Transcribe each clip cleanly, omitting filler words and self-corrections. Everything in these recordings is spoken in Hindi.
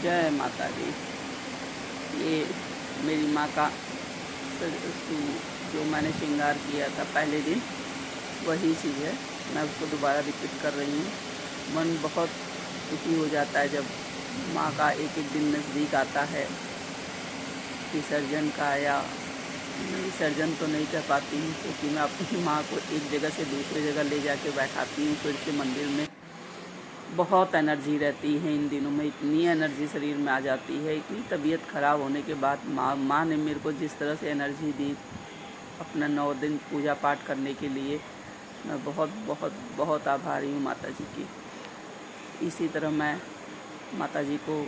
जय माता दी। ये मेरी माँ का जो मैंने श्रृंगार किया था पहले दिन, वही चीज़ है। मैं उसको दोबारा रिपीट कर रही हूँ। मन बहुत दुखी हो जाता है जब माँ का एक एक दिन नज़दीक आता है विसर्जन का। या विसर्जन तो नहीं कर पाती हूँ क्योंकि मैं अपनी माँ को एक जगह से दूसरी जगह ले जाके बैठाती हूँ फिर से मंदिर में। बहुत एनर्जी रहती है इन दिनों में, इतनी एनर्जी शरीर में आ जाती है। इतनी तबीयत ख़राब होने के बाद माँ ने मेरे को जिस तरह से एनर्जी दी अपना 9 दिन पूजा पाठ करने के लिए, मैं बहुत बहुत बहुत आभारी हूँ माता जी की। इसी तरह मैं माता जी को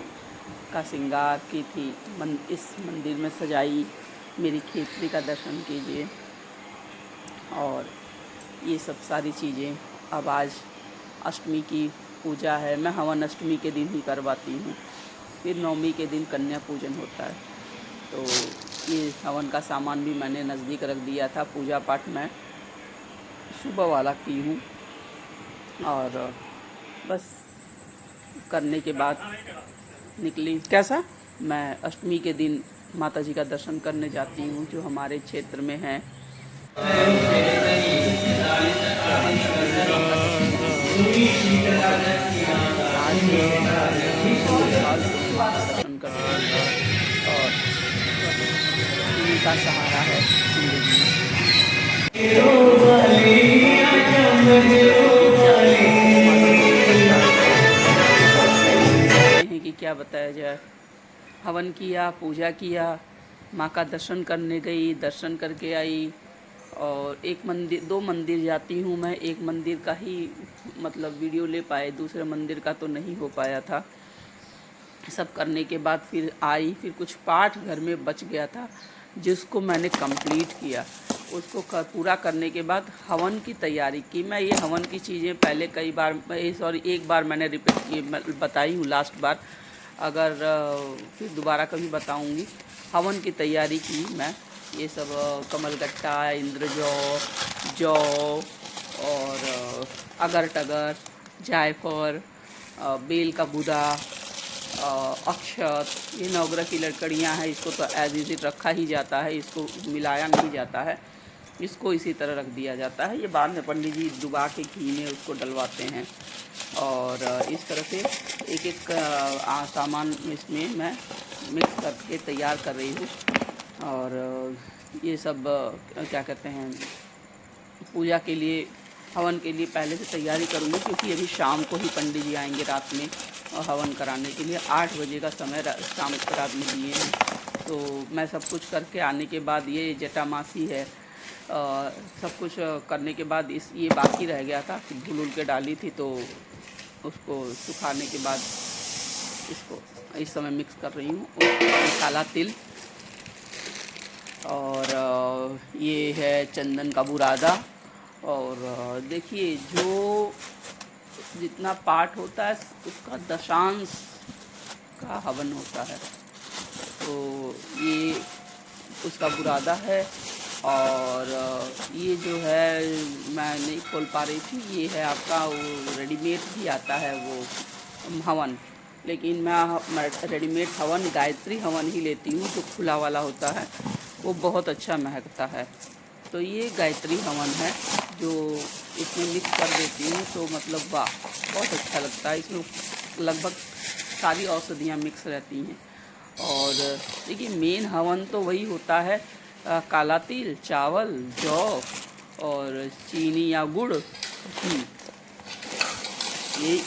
का श्रृंगार की थी, इस मंदिर में सजाई। मेरी खेतरी का दर्शन कीजिए। और ये सब सारी चीज़ें। अब आज अष्टमी की पूजा है, मैं हवन अष्टमी के दिन ही करवाती हूँ। फिर नवमी के दिन कन्या पूजन होता है। तो ये हवन का सामान भी मैंने नज़दीक रख दिया था। पूजा पाठ मैं सुबह वाला की हूँ। और बस करने के बाद निकली। कैसा मैं अष्टमी के दिन माता जी का दर्शन करने जाती हूँ जो हमारे क्षेत्र में है। दर्शन करती हूँ और इन्हीं का सहारा है जिंदगी में। कि क्या बताया जाए। हवन किया, पूजा किया, माँ का दर्शन करने गई, दर्शन करके आई। और एक मंदिर, 2 मंदिर जाती हूँ मैं। एक मंदिर का ही मतलब वीडियो ले पाए, दूसरे मंदिर का तो नहीं हो पाया था। सब करने के बाद फिर आई। फिर कुछ पाठ घर में बच गया था जिसको मैंने कंप्लीट किया। उसको पूरा करने के बाद हवन की तैयारी की। मैं ये हवन की चीज़ें पहले कई बार, एक बार मैंने रिपीट की, बताई हूँ लास्ट बार। अगर फिर दोबारा कभी बताऊँगी। हवन की तैयारी की मैं। ये सब कमलगट्टा, इंद्रजौ, जौ और अगर टगर, जायफल, बेल का बुदा, अक्षत, ये नवग्रह की लकड़ियाँ हैं। इसको तो एज इज इट रखा ही जाता है, इसको मिलाया नहीं जाता है, इसको इसी तरह रख दिया जाता है। ये बाद में पंडित जी डुबा के घी में उसको डलवाते हैं। और इस तरह से एक एक सामान इसमें मैं मिक्स करके तैयार कर रही हूँ। और ये सब क्या कहते हैं, पूजा के लिए, हवन के लिए पहले से तैयारी करूँगी क्योंकि अभी शाम को ही पंडित जी आएंगे रात में और हवन कराने के लिए। 8 बजे का समय शाम को रात में दिए हैं। तो मैं सब कुछ करके आने के बाद, ये जटामासी है, सब कुछ करने के बाद ये बाकी रह गया था कि धुल के डाली थी, तो उसको सुखाने के बाद इसको इस समय मिक्स कर रही हूँ। काला तिल और ये है चंदन का बुरादा। और देखिए, जो जितना पाठ होता है उसका दशांश का हवन होता है। तो ये उसका बुरादा है। और ये जो है मैं नहीं खोल पा रही थी, ये है आपका वो रेडीमेड भी आता है वो हवन। लेकिन मैं रेडीमेड हवन, गायत्री हवन ही लेती हूँ जो खुला वाला होता है, वो बहुत अच्छा महकता है। तो ये गायत्री हवन है जो इसमें मिक्स कर देती हूँ, तो मतलब वाह, बहुत अच्छा लगता है। इसमें लगभग सारी औषधियाँ मिक्स रहती हैं। और देखिए, मेन हवन तो वही होता है, काला तिल, चावल, जौ और चीनी या गुड़, घी, ये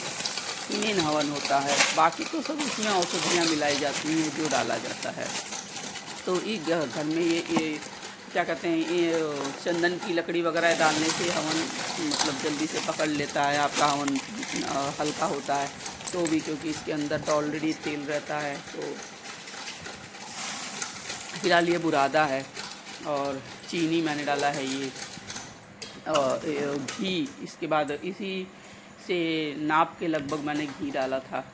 मेन हवन होता है। बाकी तो सब उसमें औषधियाँ मिलाई जाती हैं जो डाला जाता है। तो ये घर में ये क्या कहते हैं, ये चंदन की लकड़ी वगैरह डालने से हवन मतलब जल्दी से पकड़ लेता है। आपका हवन हल्का होता है तो भी, क्योंकि इसके अंदर तो ऑलरेडी तेल रहता है। तो फिलहाल ये बुरादा है और चीनी मैंने डाला है, ये और घी। इसके बाद इसी से नाप के लगभग मैंने घी डाला था,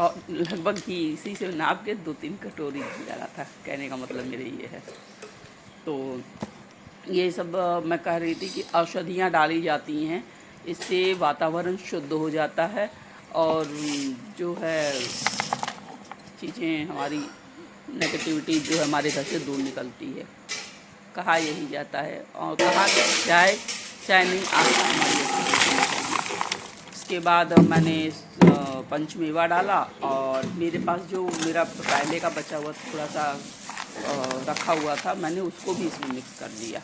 और लगभग घी इसी से नाप के 2-3 कटोरी घी डाला था। कहने का मतलब मेरे ये है। तो ये सब मैं कह रही थी कि औषधियाँ डाली जाती हैं, इससे वातावरण शुद्ध हो जाता है। और जो है चीज़ें, हमारी नेगेटिविटी जो है हमारे घर से दूर निकलती है। कहा यही जाता है, और कहा चाय चाय नहीं आस्था हमारी अच्छी। इसके बाद मैंने पंचमेवा डाला, और मेरे पास जो मेरा पहले का बचा हुआ थोड़ा सा रखा हुआ था, मैंने उसको भी इसमें मिक्स कर दिया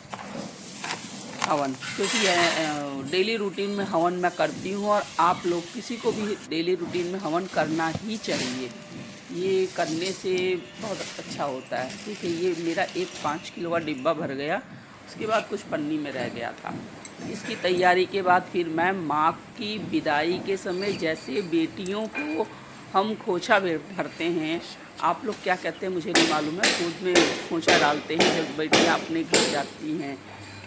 हवन, क्योंकि डेली रूटीन में हवन मैं करती हूँ, और आप लोग किसी को भी डेली रूटीन में हवन करना ही चाहिए। ये करने से बहुत अच्छा होता है। ठीक है, ये मेरा एक 5 किलो का डिब्बा भर गया, उसके बाद कुछ पन्नी में रह गया था। इसकी तैयारी के बाद फिर मैं माँ की विदाई के समय, जैसे बेटियों को हम खोचा भरते हैं, आप लोग क्या कहते हैं मुझे नहीं मालूम है, दूध में खोचा डालते हैं जब बेटियाँ अपने घर जाती हैं,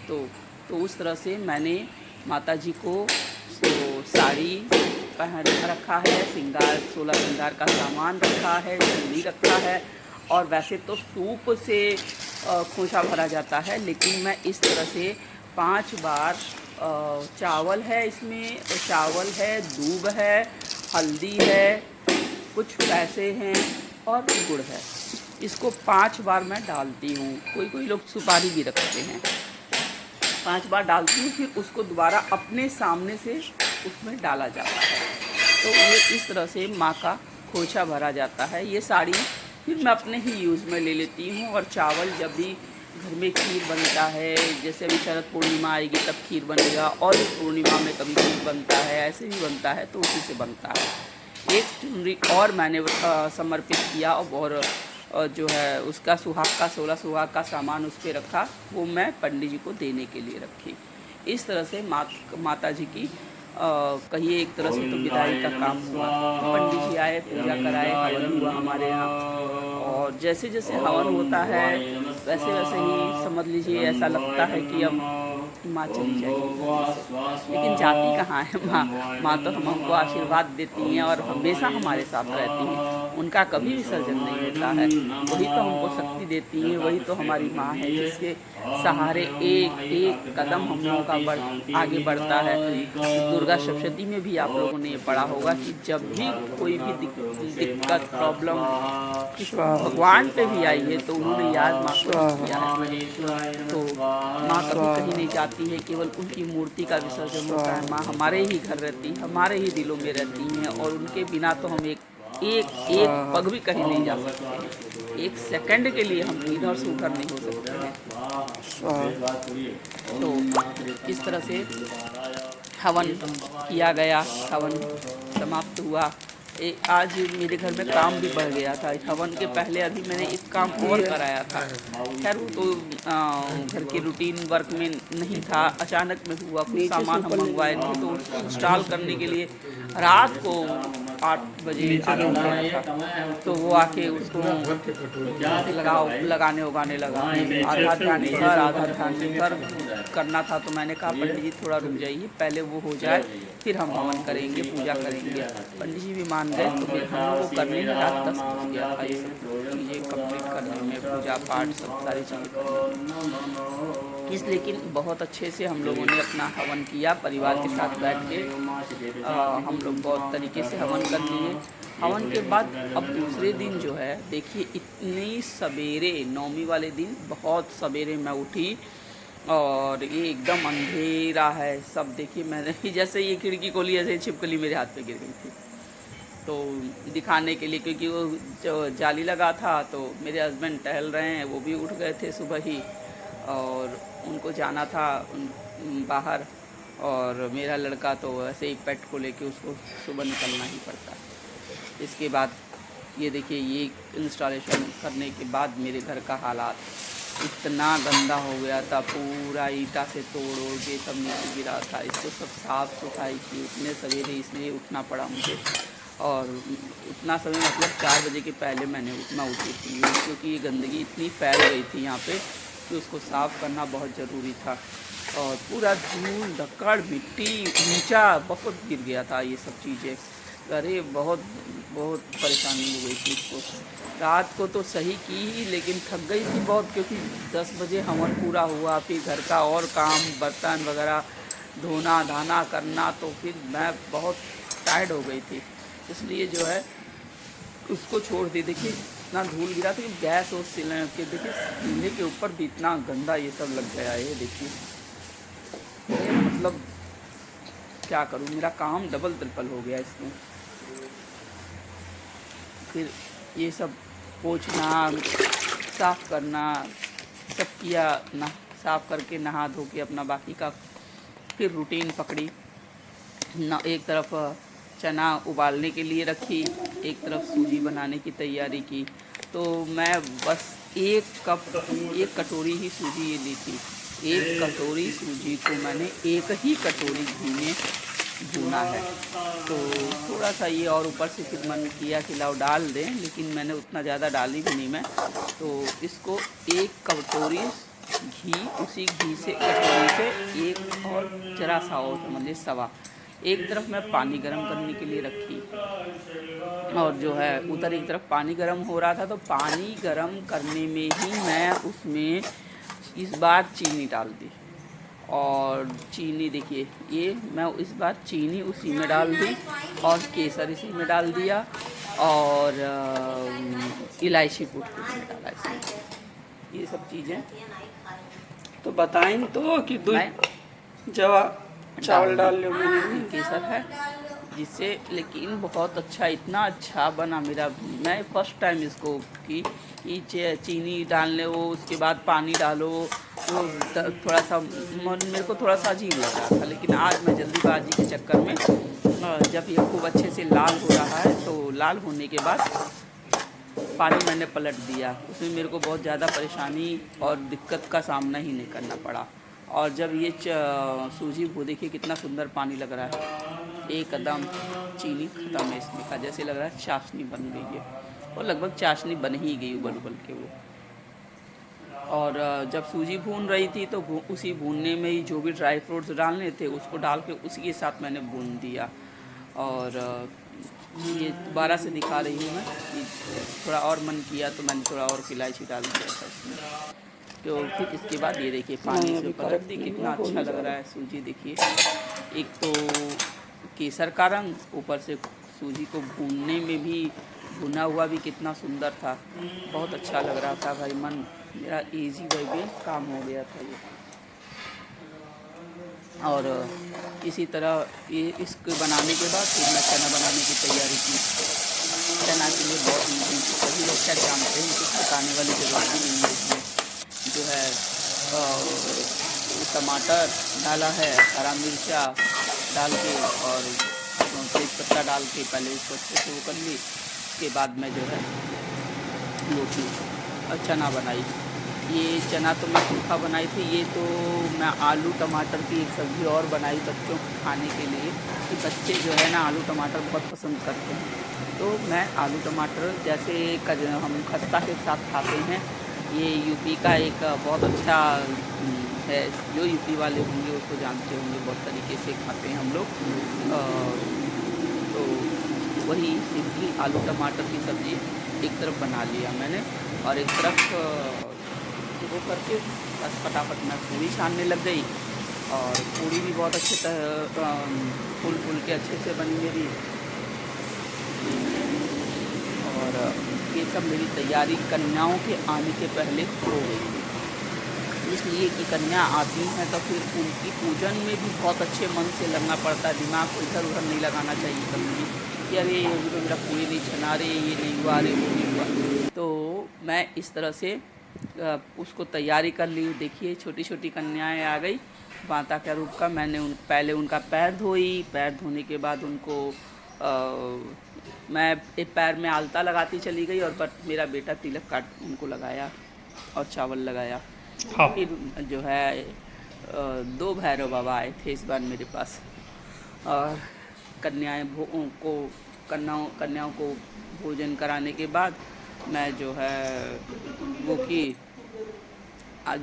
तो उस तरह से मैंने माता जी को साड़ी पहन रखा है, श्रृंगार 16 श्रृंगार का सामान रखा है, चुन्नी रखा है। और वैसे तो सूप से खोचा भरा जाता है, लेकिन मैं इस तरह से 5 बार चावल है, इसमें चावल है, दूब है, हल्दी है, कुछ पैसे हैं और गुड़ है। इसको 5 बार मैं डालती हूँ। कोई लोग सुपारी भी रखते हैं। 5 बार डालती हूँ, फिर उसको दोबारा अपने सामने से उसमें डाला जाता है। तो ये इस तरह से माँ का खोचा भरा जाता है। ये साड़ी फिर मैं अपने ही यूज़ में ले लेती हूँ। और चावल जब भी घर में खीर बनता है, जैसे अभी शरद पूर्णिमा आएगी तब खीर बनेगा, और पूर्णिमा में कभी खीर बनता है, ऐसे भी बनता है, तो उसी से बनता है। एक चुनरी और मैंने समर्पित किया, और जो है उसका सुहाग का 16 सुहाग का सामान उस पर रखा, वो मैं पंडित जी को देने के लिए रखी। इस तरह से माता जी की कहिए एक तरह से तो विदाई का काम हुआ। पंडित जी आए, पूजा कराए, हवन हुआ हमारे यहाँ। और जैसे जैसे हवन होता है वैसे वैसे ही समझ लीजिए ऐसा लगता है कि अब माँ चली जाएगी, लेकिन जाती कहाँ है माँ तो हमको आशीर्वाद देती हैं और हमेशा हमारे साथ रहती हैं। उनका कभी विसर्जन नहीं होता है। वही तो हमको शक्ति देती हैं, वही तो हमारी माँ है जिसके सहारे एक एक कदम हम लोगों का आगे बढ़ता है। दुर्गा सप्तशती में भी आप लोगों ने ये पढ़ा होगा कि जब भी कोई भी दिक्कत प्रॉब्लम भगवान पे भी आई है तो उन्होंने याद माँ को किया है। तो माँ कभी कहीं नहीं जाती है, केवल उनकी मूर्ति का विसर्जन होता है। माँ हमारे ही घर रहती है, हमारे ही दिलों में रहती हैं, और उनके बिना तो हम एक पग भी कहीं नहीं जा सकते। एक सेकंड के लिए हम इधर से उधर नहीं हो सकते हैं। तो इस तरह से हवन किया गया, हवन समाप्त हुआ। आज मेरे घर में काम भी बढ़ गया था। हवन के पहले अभी मैंने एक काम और कराया था। खैर वो तो घर के रूटीन वर्क में नहीं था, अचानक में हुआ। कुछ सामान हम मंगवाए थे तो उसको इंस्टॉल करने के लिए रात को 8 बजे आया था। तो वो आके उसको लगाने उगाने लगा। आधा ध्यान इधर आधा ध्यान उधर करना था। तो मैंने कहा पंडित जी थोड़ा रुक जाइए, पहले वो हो जाए फिर हम हवन करेंगे, पूजा करेंगे। पंडित जी भी मान गए। तो फिर हम लोग को करने में रात 10 बज गया था। ये सब चीज़ें कंप्लीट करने में, पूजा पाठ सब सारी चीज़ें करने में। लेकिन बहुत अच्छे से हम लोगों ने अपना हवन किया परिवार के साथ बैठ के। हम लोग बहुत तरीके से हवन कर लिए। हवन के बाद अब दूसरे दिन जो है देखिए, इतनी सवेरे नौमी वाले दिन बहुत सवेरे मैं उठी, और ये एकदम अंधेरा है सब। देखिए मैंने जैसे ये खिड़की खोली ऐसे छिपकली मेरे हाथ पे गिर गई थी। तो दिखाने के लिए, क्योंकि वो जो जाली लगा था, तो मेरे हस्बैंड टहल रहे हैं, वो भी उठ गए थे सुबह ही, और उनको जाना था बाहर। और मेरा लड़का तो ऐसे ही पेट को लेके उसको सुबह निकलना ही पड़ता है। इसके बाद ये देखिए, ये इंस्टॉलेशन करने के बाद मेरे घर का हालात इतना गंदा हो गया था, पूरा ईटा से तोड़ के सब नीचे गिरा था। इसको सब साफ़ सफाई की उतने सवेरे इसलिए उठना पड़ा मुझे। और उतना समय मतलब 4 बजे के पहले मैं उठी थी, क्योंकि ये गंदगी इतनी फैल गई थी यहाँ पे कि उसको साफ़ करना बहुत ज़रूरी था। और पूरा धूल धक्कड़ मिट्टी नीचा बहुत गिर गया था ये सब चीज़ें। अरे बहुत बहुत परेशानी हो गई थी इसको। रात को तो सही की ही, लेकिन थक गई थी बहुत, क्योंकि 10 बजे हवन पूरा हुआ। फिर घर का और काम, बर्तन वगैरह धोना धाना करना, तो फिर मैं बहुत टायर्ड हो गई थी। इसलिए जो है उसको छोड़ दी। देखिए इतना धूल गिरा था कि गैस और सिलेंडर के, देखिए चूल्हे के ऊपर भी इतना गंदा ये सब लग गया है। देखिए मतलब क्या करूँ, मेरा काम डबल ट्रिपल हो गया इसमें। फिर ये सब पोंछना, साफ़ करना सब किया ना, साफ़ करके नहा धो के अपना बाकी का फिर रूटीन पकड़ी ना। एक तरफ चना उबालने के लिए रखी, एक तरफ सूजी बनाने की तैयारी की। तो मैं बस एक कटोरी ही सूजी ये ली थी। एक कटोरी सूजी को मैंने एक ही कटोरी घी में भूना है। तो थोड़ा सा ये और ऊपर से फिर मन किया कि लाओ डाल दें, लेकिन मैंने उतना ज़्यादा डाली भी नहीं मैं। तो इसको एक कटोरी घी, उसी घी से कटोरी से एक और जरा सा और समझिए सवा, एक तरफ मैं पानी गर्म करने के लिए रखी और जो है उधर एक तरफ पानी गर्म हो रहा था। तो पानी गर्म करने में ही मैं उसमें इस बार चीनी डाल दी। और चीनी देखिए ये मैं इस बार चीनी उसी में डाल दी और केसर इसी में डाल दिया और इलायची कूट के डाला इसमें। ये सब चीज़ें तो बताएं तो कि दूध जवा चावल डाल लो। मैंने केसर है जिससे, लेकिन बहुत अच्छा, इतना अच्छा बना मेरा। मैं फर्स्ट टाइम इसको कि चीनी डालने वो उसके बाद पानी डालो, तो थोड़ा सा मेरे को थोड़ा सा अजीब लग रहा था। लेकिन आज मैं जल्दीबाजी के चक्कर में जब ये खूब अच्छे से लाल हो रहा है, तो लाल होने के बाद पानी मैंने पलट दिया। उसमें मेरे को बहुत ज़्यादा परेशानी और दिक्कत का सामना ही नहीं करना पड़ा। और जब ये सूजी वो देखिए कितना सुंदर पानी लग रहा है, एकदम चीनी ख़त्म है इसमें का, जैसे लग रहा है चाशनी बन गई है। और लगभग चाशनी बन ही गई उबल उबल के वो। और जब सूजी भून रही थी तो उसी भूनने में ही जो भी ड्राई फ्रूट्स डालने थे उसको डाल के उसी के साथ मैंने भून दिया। और ये दोबारा से दिखा रही हूँ मैं कि थोड़ा और मन किया तो मैंने थोड़ा और इलायची डाल दिया था इसमें। तो फिर इसके बाद ये देखिए पानी से ऊपर रख दी, कितना अच्छा लग रहा है सूजी। देखिए एक तो केसर का रंग, ऊपर से सूजी को भूनने में भी भुना हुआ भी कितना सुंदर था, बहुत अच्छा लग रहा था भाई। मन मेरा इजी वे काम हो गया था ये। और इसी तरह ये इसको बनाने के बाद फिर मैं चना बनाने की तैयारी की। चना के लिए बहुत ईजी, सभी लोग क्या जानते हैं, कुछ बताने वाली ज़रूरत ही नहीं है। इसमें जो है टमाटर डाला है, हरा मिर्चा डाल के और तेज पत्ता डाल के पहले इसको अच्छे से वो कर ली। उसके बाद मैं जो है रोटी और चना बनाई। ये चना तो मैं सूखा बनाई थी, ये तो मैं आलू टमाटर की एक सब्ज़ी और बनाई बच्चों को खाने के लिए, कि बच्चे जो है ना आलू टमाटर बहुत पसंद करते हैं। तो मैं आलू टमाटर जैसे हम खस्ता के साथ खाते हैं, ये यूपी का एक बहुत अच्छा है, जो यूपी वाले होंगे उसको जानते होंगे, बहुत तरीके से खाते हैं हम लोग। तो वही सिंपली आलू टमाटर की सब्ज़ी एक तरफ बना लिया मैंने और एक तरफ वो करके बस फटाफट मैं पूरी छानने लग गई। और पूरी भी बहुत अच्छे फूल के अच्छे से बनी मेरी। और ये सब मेरी तैयारी कन्याओं के आने के पहले हो गई, इसलिए कि कन्या आती हैं तो फिर उनकी पूजन में भी बहुत अच्छे मन से लगना पड़ता है। दिमाग को इधर उधर नहीं लगाना चाहिए कभी कि अरे अभी तो मेरा पूरी नहीं छना रहे, ये नहीं हुआ, अरे वो नहीं हुआ। तो मैं इस तरह से उसको तैयारी कर ली। देखिए छोटी छोटी कन्याएं आ गई माता के रूप का। मैंने पहले उनका पैर धोई, पैर धोने के बाद उनको मैं एक पैर में आलता लगाती चली गई और बट मेरा बेटा तिलक काट उनको लगाया और चावल लगाया। हाँ। फिर जो है 2 भैरव बाबा आए थे इस बार मेरे पास। और कन्याओं को भोजन कराने के बाद मैं जो है वो कि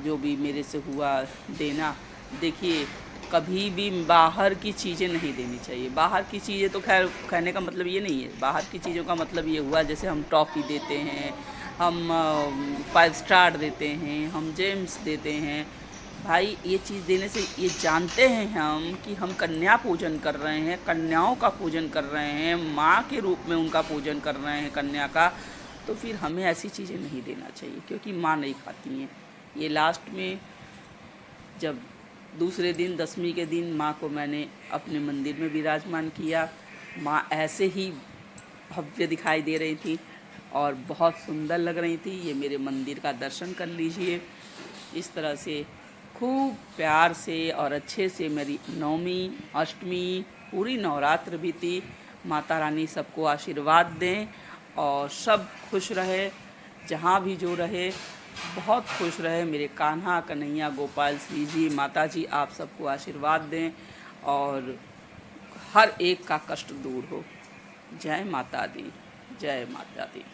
जो भी मेरे से हुआ देना। देखिए कभी भी बाहर की चीज़ें नहीं देनी चाहिए। बाहर की चीज़ें तो खैर कहने का मतलब ये नहीं है, बाहर की चीज़ों का मतलब ये हुआ जैसे हम टॉफ़ी देते हैं, हम 5 स्टार देते हैं, हम जेम्स देते हैं, भाई ये चीज़ देने से ये जानते हैं हम कि हम कन्या पूजन कर रहे हैं, कन्याओं का पूजन कर रहे हैं, माँ के रूप में उनका पूजन कर रहे हैं कन्या का, तो फिर हमें ऐसी चीज़ें नहीं देना चाहिए, क्योंकि माँ नहीं खाती हैं। ये लास्ट में जब दूसरे दिन दशमी के दिन माँ को मैंने अपने मंदिर में विराजमान किया, माँ ऐसे ही भव्य दिखाई दे रही थी और बहुत सुंदर लग रही थी। ये मेरे मंदिर का दर्शन कर लीजिए। इस तरह से खूब प्यार से और अच्छे से मेरी नवमी अष्टमी पूरी नवरात्र बीती। माता रानी सबको आशीर्वाद दें और सब खुश रहे, जहाँ भी जो रहे बहुत खुश रहे। मेरे कान्हा कन्हैया गोपाल श्री जी माता जी आप सबको आशीर्वाद दें और हर एक का कष्ट दूर हो। जय माता दी, जय माता दी।